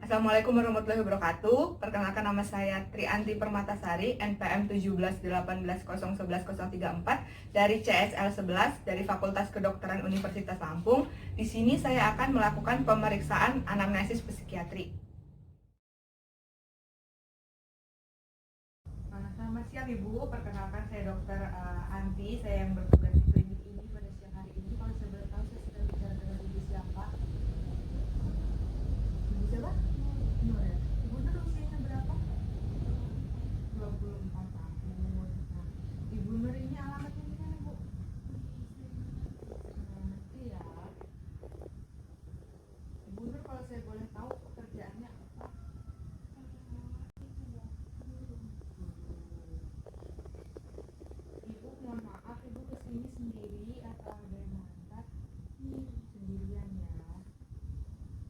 Assalamualaikum warahmatullahi wabarakatuh. Perkenalkan, nama saya Trianti Permatasari, NPM 1718011034 dari CSL 11 dari Fakultas Kedokteran Universitas Lampung. Di sini saya akan melakukan pemeriksaan anamnesis psikiatri. Selamat siang Ibu, perkenalkan saya Dr. Anti, saya yang bertugas di klinik ini pada siang hari ini. Kalau saya boleh tahu, saya sedang bicara dengan Ibu siapa? Ibu siapa? Nur ya. Ibu Nur usianya berapa? 24 tahun. Nah, Ibu Nur ini alamatnya di mana, Bu? Iya. Ibu Nur, kalau saya boleh tahu pekerjaannya apa? Ibu, mohon maaf, Ibu kesini sendiri atau ada yang mengantar? Sendirian ya.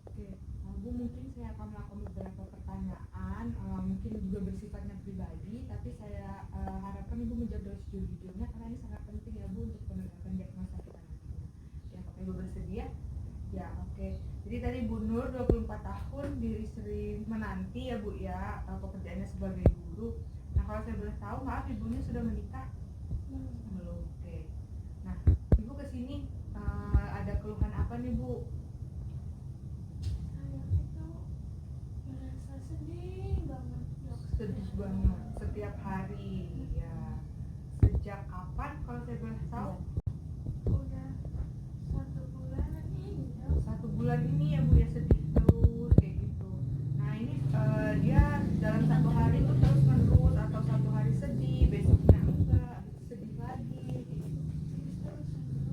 Oke, Bu, mungkin saya akan melakukan beberapa pertanyaan, mungkin juga bersifatnya pribadi, tapi saya harapkan Ibu menjawab sejujurnya karena ini sangat penting ya Bu untuk menentukan diagnosa kita nantinya. Ya, apakah Ibu bersedia? Ya, oke. Jadi tadi Bu Nur 24 tahun, diri sering menanti ya Bu ya, pekerjaannya sebagai guru. Nah, kalau saya boleh tahu, maaf, ibunya sudah menikah? Belum. Oke. Nah, Ibu kesini ada keluhan apa nih Bu? Sedih banget setiap hari ya. Sejak kapan kalau saya boleh tahu? Udah 1 bulan ini. 1 bulan ini ya Bu ya, sedih terus kayak gitu. Nah ini dia dalam satu hari itu terus menerus atau satu hari sedih, besoknya enggak, sedih lagi kayak gitu.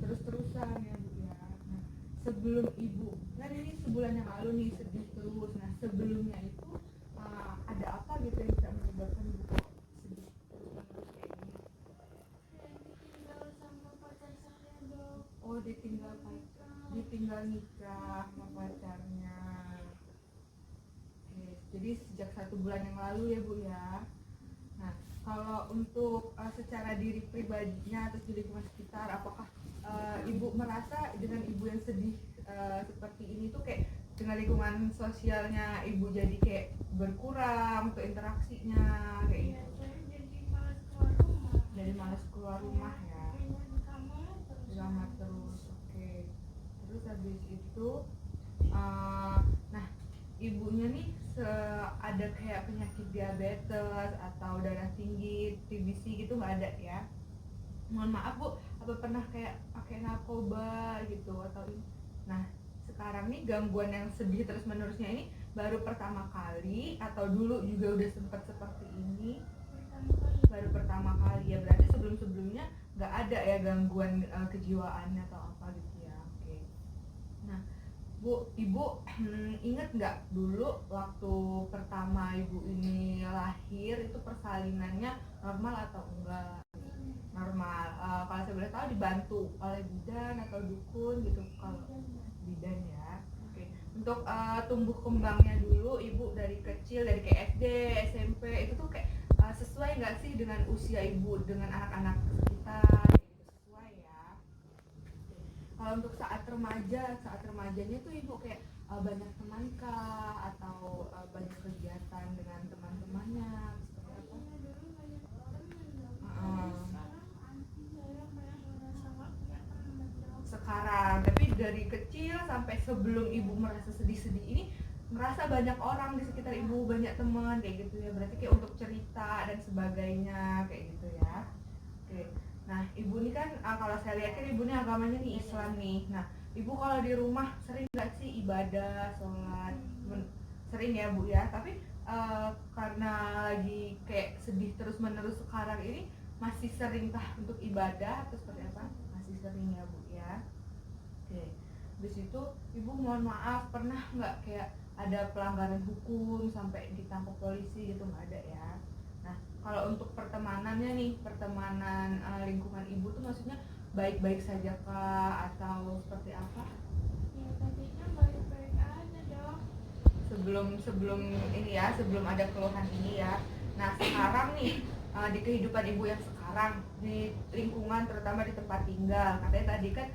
Terus-terusan ya Bu ya. Nah, sebelum Ibu, kan ini sebulan yang lalu nih sedih terus. Nah sebelumnya itu ada apa gitu yang bisa menyebabkan Ibu kok sedih terus-menerus kayak gini? Ditinggal sama pacar saya, Dok. Oh, ditinggal nikah sama pacarnya. Oke, jadi sejak 1 bulan yang lalu ya Bu ya. Nah, kalau untuk secara diri pribadinya atau di lingkungan sekitar, apakah Ibu merasa dengan Ibu yang sedih seperti ini tuh kayak dengan lingkungan sosialnya Ibu jadi kayak berkurang untuk interaksinya kayak Ya, gitu? saya jadi malas keluar rumah. Jadi malas keluar rumah ya. Kayaknya di kamar terus. Di kamar terus. Oke. Terus habis itu nah, ibunya nih ada kayak penyakit diabetes atau darah tinggi, TBC gitu nggak ada ya? Mohon maaf Bu, apa pernah kayak pakai narkoba gitu atau ini? Nah, sekarang nih gangguan yang sedih terus menerusnya ini baru pertama kali atau dulu juga udah sempat seperti ini? Pertama kali. Baru pertama kali ya, berarti sebelum-sebelumnya nggak ada ya gangguan kejiwaannya atau apa gitu ya. Oke. Nah Bu, Ibu inget nggak dulu waktu pertama Ibu ini lahir itu persalinannya normal atau enggak? Normal. Kalau saya boleh tahu dibantu oleh bidan atau dukun gitu? Kalau bidan ya. Oke. Untuk tumbuh kembangnya dulu Ibu dari kecil, dari kayak SD, SMP itu tuh kayak sesuai nggak sih dengan usia Ibu dengan anak-anak sekitar? Gitu, sesuai ya. Kalau untuk saat remajanya tuh Ibu kayak banyak teman kah atau banyak kegiatan dengan teman-temannya seperti apa? Kayaknya dulu banyak teman, Dok. Heeh. Sekarang anti saya kayak merasa nggak punya teman, Dok. Sekarang, tapi dari kecil sampai sebelum Ibu merasa sedih-sedih ini merasa banyak orang di sekitar Ibu, banyak teman kayak gitu ya, berarti kayak untuk cerita dan sebagainya kayak gitu ya. Oke. Nah, Ibu ini kan kalau saya lihat kan Ibu ini agamanya nih Islam nih. Nah, Ibu kalau di rumah sering nggak sih ibadah, sholat? Sering ya Bu ya, tapi karena lagi kayak sedih terus menerus sekarang ini masih seringkah untuk ibadah atau seperti apa? Masih sering ya Bu ya. Oke. Habis itu Ibu mohon maaf, pernah nggak kayak ada pelanggaran hukum sampai ditangkap polisi gitu? Nggak ada ya. Nah, kalau untuk pertemanannya nih, pertemanan lingkungan Ibu tuh maksudnya baik-baik saja kah atau seperti apa? Ya, tadinya baik-baik aja, Dok. Sebelum ini ya, sebelum ada keluhan ini ya. Nah, sekarang nih di kehidupan Ibu yang sekarang di lingkungan terutama di tempat tinggal, katanya tadi kan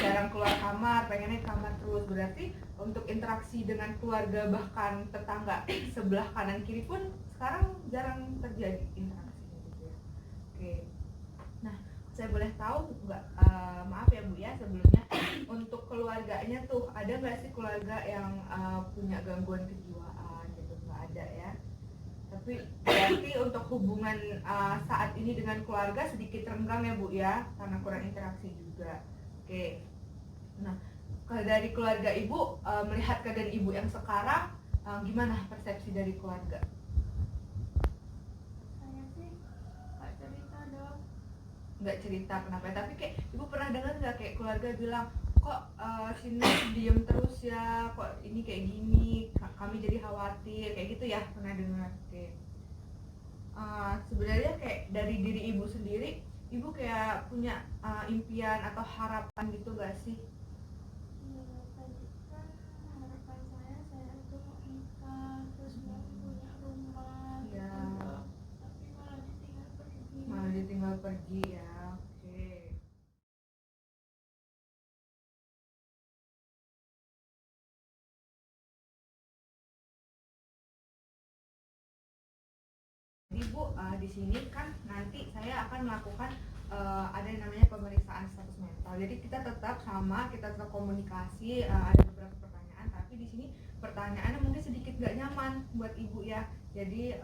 jarang keluar kamar, pengennya di kamar terus. Berarti untuk interaksi dengan keluarga bahkan tetangga sebelah kanan kiri pun sekarang jarang terjadi interaksinya gitu ya. Oke. Nah, saya boleh tahu nggak, maaf ya Bu ya sebelumnya, untuk keluarganya tuh ada nggak sih keluarga yang punya gangguan kejiwaan gitu? Nggak ada ya. Tapi berarti untuk hubungan saat ini dengan keluarga sedikit renggang ya Bu ya, karena kurang interaksi juga. Oke. Nah, dari keluarga Ibu, melihat keadaan Ibu yang sekarang, gimana persepsi dari keluarga? Saya sih nggak cerita dong. Nggak cerita kenapa, tapi kayak Ibu pernah dengar nggak kayak keluarga bilang, kok sini diem terus ya, kok ini kayak gini, kami jadi khawatir, kayak gitu ya, pernah dengar? Oke. Sebenarnya kayak dari diri Ibu sendiri, Ibu kayak punya impian atau harapan gitu gak sih? Ya, tadi kan harapan saya tuh mau nikah, terus mau punya rumah gitu Ya, dong. Tapi malah ditinggal pergi. malah ditinggal pergi ya. Oke. Ibu, di sini kan nanti saya akan melakukan ada yang namanya pemeriksaan status mental. Jadi kita tetap sama, kita tetap komunikasi, ada beberapa pertanyaan, tapi di sini pertanyaannya mungkin sedikit nggak nyaman buat Ibu ya. Jadi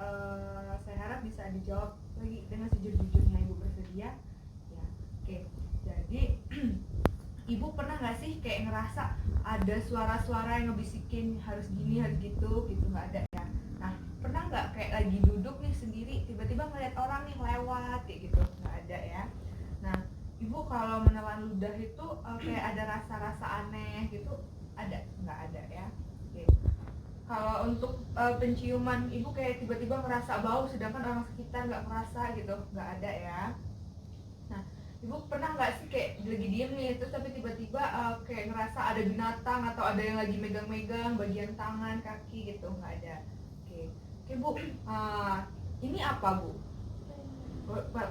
saya harap bisa dijawab lagi dengan sejujur-jujurnya. Ibu bersedia? Ya, oke. Jadi Ibu pernah nggak sih kayak ngerasa ada suara-suara yang ngebisikin harus gini harus gitu nggak ada ya? Nah, pernah nggak kayak lagi duduk nih sendiri tiba-tiba ngeliat orang nih lewat kayak gitu? Nggak ada ya. Nah, Ibu kalau menelan ludah itu kayak ada rasa-rasa aneh gitu, ada? Nggak ada ya. Oke. Kalau untuk penciuman Ibu kayak tiba-tiba ngerasa bau sedangkan orang sekitar nggak merasa gitu, nggak ada ya. Nah, Ibu pernah nggak sih kayak lagi diem nih, terus tapi tiba-tiba kayak ngerasa ada binatang atau ada yang lagi megang-megang bagian tangan, kaki gitu? Nggak ada. Oke, oke Bu, ini apa Bu?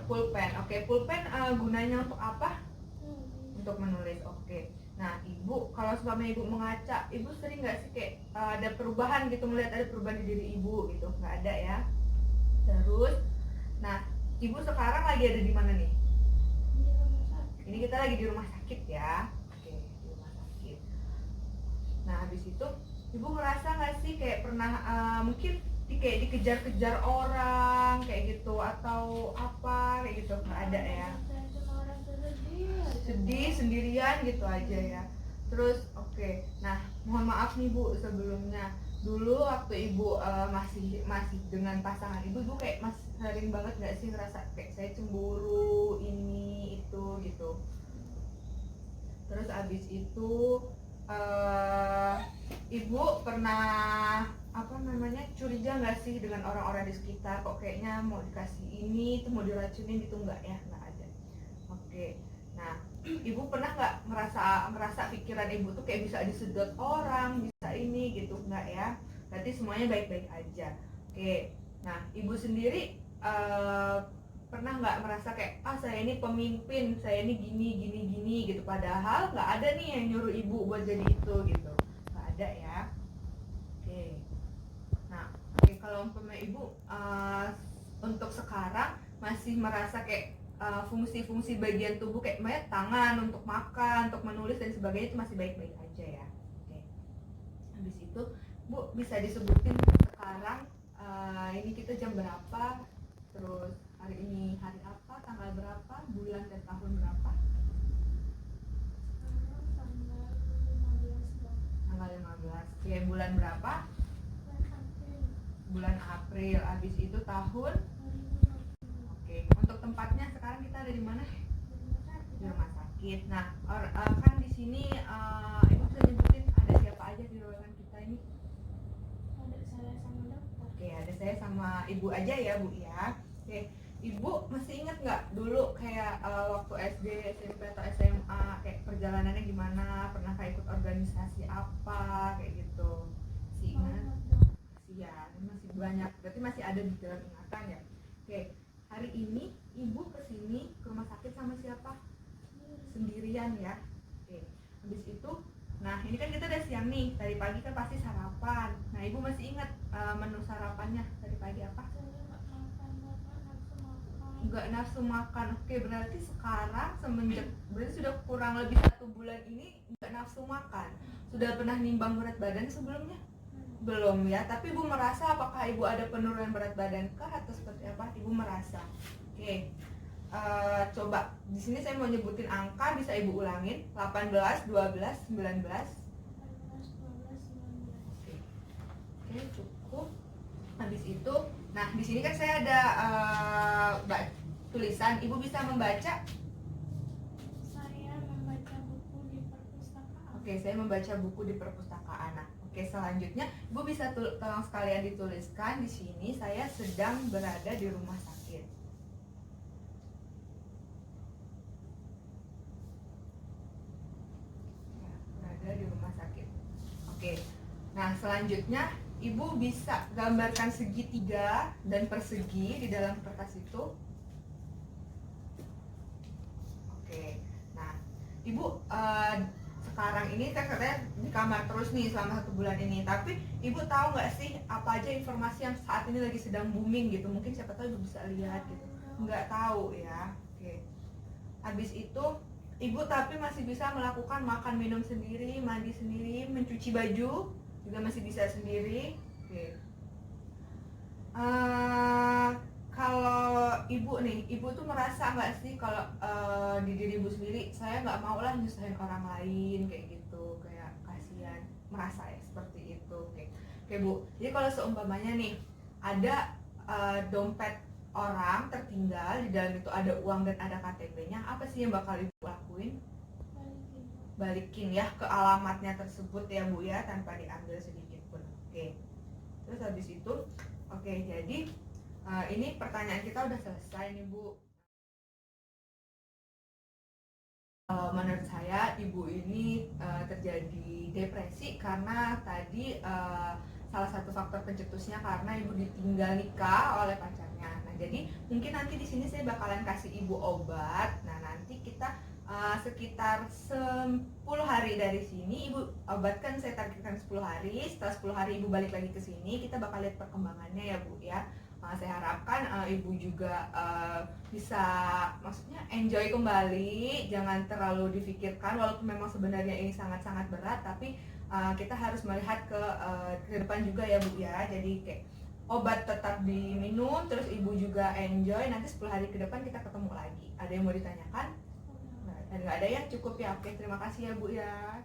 Pulpen. Oke, pulpen gunanya untuk apa? Untuk menulis. Oke. Nah, Ibu kalau selama Ibu mengaca, Ibu sering nggak sih kayak ada perubahan gitu, melihat ada perubahan di diri Ibu gitu? Nggak ada ya. Terus, nah Ibu sekarang lagi ada di mana nih? Di rumah sakit. Ini kita lagi di rumah sakit ya. Oke, di rumah sakit. Nah, habis itu Ibu ngerasa nggak sih kayak pernah mungkin kayak dikejar-kejar orang kayak gitu atau apa kayak gitu? Nggak ada ya. Saya cuma orang sedih aja. Sedih sendirian gitu aja ya. Terus oke. Nah, mohon maaf nih Bu sebelumnya. Dulu waktu Ibu masih dengan pasangan Ibu kayak masih sering banget nggak sih ngerasa kayak saya cemburu ini itu gitu. Terus abis itu Ibu pernah apa namanya curiga nggak sih dengan orang-orang di sekitar, kok kayaknya mau dikasih ini tuh mau diracunin gitu? Nggak ya, nggak ada. Oke. Nah, Ibu pernah nggak merasa pikiran Ibu tuh kayak bisa disedot orang, bisa ini gitu? Nggak ya, berarti semuanya baik-baik aja. Oke. Nah, Ibu sendiri pernah nggak merasa kayak saya ini pemimpin, saya ini gini gitu, padahal nggak ada nih yang nyuruh Ibu buat jadi itu gitu? Nggak ada ya. Oke. Nah, oke, kalau umpamanya Ibu untuk sekarang masih merasa kayak fungsi-fungsi bagian tubuh kayak tangan untuk makan, untuk menulis dan sebagainya itu masih baik-baik aja ya. Oke. Habis itu Bu bisa disebutin sekarang ini kita jam berapa, terus hari ini hari apa, tanggal berapa, bulan dan tahun berapa? Sekarang tanggal 15 Bang. Tanggal 15. Oke, bulan berapa? Bulan April Bulan April. Habis itu tahun. 2020. Oke, untuk tempatnya sekarang kita ada di mana? Di rumah sakit. Di rumah sakit. Nah, kan di sini Ibu bisa nyebutin ada siapa aja di ruangan kita ini? Ada saya sama dokter. Oke, ada saya sama Ibu aja ya Bu ya. Oke, Ibu masih ingat nggak dulu kayak waktu SD, SMP atau SMA kayak perjalanannya gimana? Pernah kayak ikut organisasi apa kayak gitu? Masih ingat? Banget dong. Masih ya, masih banyak. Berarti masih ada di dalam ingatan ya. Oke, hari ini Ibu kesini ke rumah sakit sama siapa? Sendirian ya. Habis itu, nah ini kan kita udah siang nih, tadi pagi kan pasti sarapan. Nah ibu masih ingat menu sarapannya tadi pagi apa? Saya nggak makan karena nafsu makan. Nggak nafsu makan. Oke, berarti sekarang semenjak berarti sudah kurang lebih 1 bulan ini nggak nafsu makan. Sudah pernah nimbang berat badan sebelumnya? Belum ya, tapi ibu merasa apakah ibu ada penurunan berat badan kah atau seperti apa? Ibu merasa. Oke. Coba di sini saya mau nyebutin angka, bisa ibu ulangin. 18, 12, 19. 18, 12, 19. Oke, cukup. Habis itu, nah di sini kan saya ada tulisan. Ibu bisa membaca? Saya membaca buku di perpustakaan. Oke, saya membaca buku di perpustakaan. Nah, oke, selanjutnya ibu bisa tolong sekalian dituliskan di sini saya sedang berada di rumah sakit. Ya, berada di rumah sakit. Oke. Nah, selanjutnya ibu bisa gambarkan segitiga dan persegi di dalam kertas itu. Oke. Nah, ibu sekarang ini kan katanya di kamar terus nih selama 1 bulan ini, tapi ibu tahu nggak sih apa aja informasi yang saat ini lagi sedang booming gitu? Mungkin siapa tahu ibu bisa lihat gitu. Nggak tahu ya. Oke. Habis itu ibu tapi masih bisa melakukan makan minum sendiri, mandi sendiri, mencuci baju juga masih bisa sendiri. Oke. Kalau ibu nih, ibu tuh merasa nggak sih kalau di diri ibu sendiri, saya nggak mau lah nyusahin orang lain kayak gitu, kayak kasihan, merasa ya seperti itu. Oke bu, jadi kalau seumpamanya nih ada dompet orang tertinggal, di dalam itu ada uang dan ada KTP-nya, apa sih yang bakal ibu lakuin? Balikin ya ke alamatnya tersebut ya bu ya, tanpa diambil sedikit pun. Oke. Terus habis itu, oke, jadi ini pertanyaan kita udah selesai nih bu. Menurut saya ibu ini terjadi depresi karena tadi salah satu faktor pencetusnya karena ibu ditinggal nikah oleh pacarnya. Nah jadi mungkin nanti di sini saya bakalan kasih ibu obat. Nah nanti kita sekitar 10 hari dari sini ibu obatkan, saya targetkan 10 hari. Setelah 10 hari ibu balik lagi ke sini, kita bakal lihat perkembangannya ya bu ya. Saya harapkan ibu juga bisa maksudnya enjoy kembali, jangan terlalu difikirkan walaupun memang sebenarnya ini sangat-sangat berat, tapi kita harus melihat ke depan juga ya bu ya. Jadi kayak obat tetap diminum, terus ibu juga enjoy, nanti 10 hari ke depan kita ketemu lagi. Ada yang mau ditanyakan? Nggak ada ya, cukup ya. Oke, terima kasih ya bu ya.